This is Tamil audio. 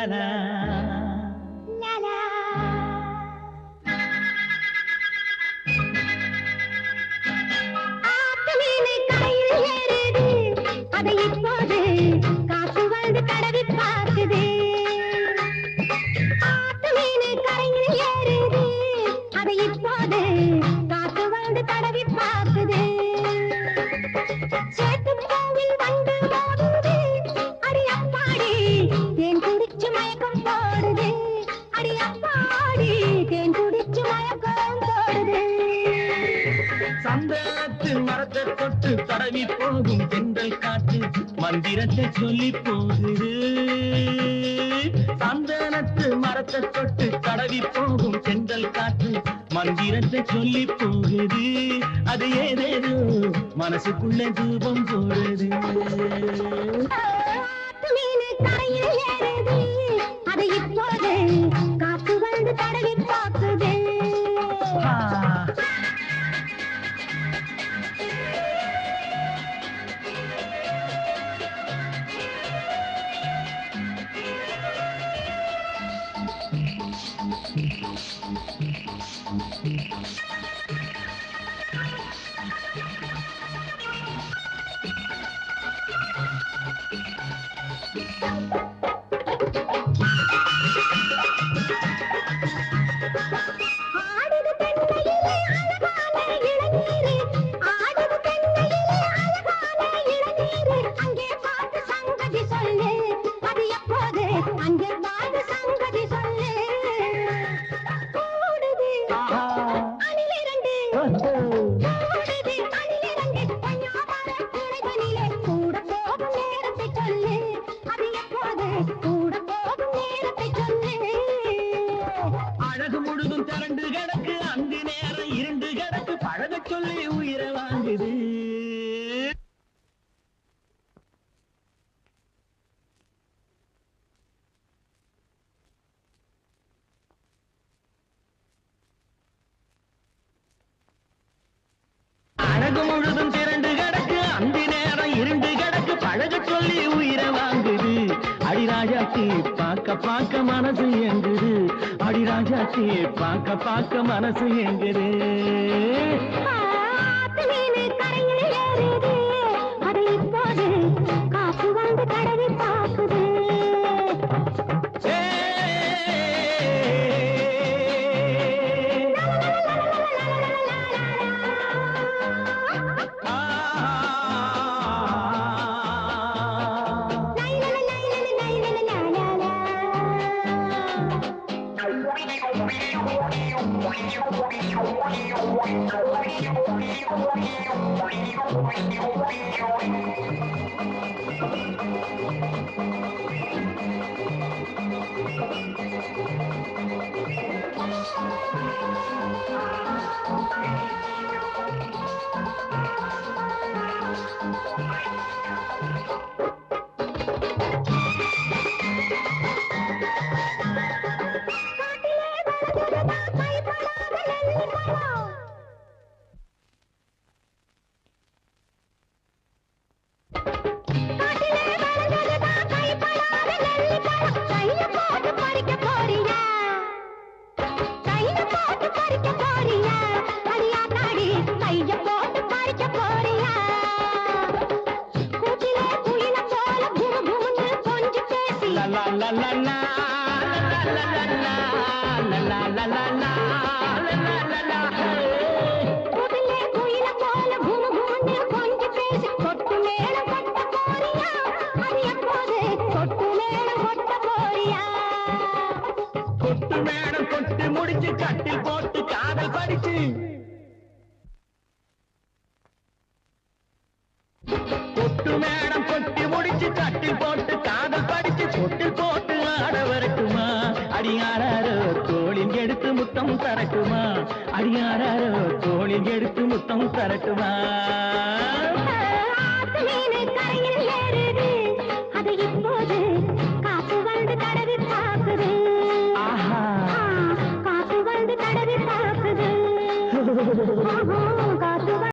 லலா அதை இப்போது காசு வந்து தடவி பார்க்குது ஆத்து மீன் கரையில் ஏறுது அதை இப்போது காசு வந்து தடவி பார்க்குது சேத்து கோவில் வந்து மோதுது அடி அப்பாடி தேன் குடிச்சு மயக்கம் போடுது அடி அப்பாடி தேன் குடிச்சு மயக்கம் போடுது சந்தனத்து மரத்தை தொட்டு தடவி போகும் தென்றல் காற்று மந்திரத்தை சொல்லி போகுது சந்தனத்து மரத்தை தொட்டு தடவி போகும் தென்றல் காற்று மந்திரத்தை சொல்லி போகுது அது ஏதேதோ மனசுக்குள்ள தூபம் போடுது அதை இப்போது காத்து வந்து தடவி பார்க்குது அழகு முழுதும் திரண்டு கிடக்கு அந்த நேரம் இருண்டு கிடக்கு பழக சொல்லி உயிரை வாங்குது அழகு முழுதும் திரண்டு கிடக்கு அந்த நேரம் இருண்டு கிடக்கு பழக சொல்லி உயிரை வாங்குது அடிராஜாத்தி பார்க்க பார்க்க மனசு எங்குது அடிராஜாத்தி பார்க்க பார்க்க மனசு எங்குது அதை இப்போது காசு வந்து தடவி பார்க்குது கொட்டு மேடம் கொட்டு முடிச்சு கட்டில் போட்டு காதல் படிச்சு கொட்டு மேடம் கொட்டி முடிச்சு கட்டில் போட்டு காதல் படிச்சு கொட்டில் போட்டு ஆட வரட்டுமா அடியாரோ தோளில் எடுத்து முத்தம் தரட்டுமா அடியாரோ தோளில் எடுத்து முத்தம் தரட்டுமா அதை இப்போது காசு வந்து தடவி பார்க்குது காசு வந்து தடவி பார்க்குது காசு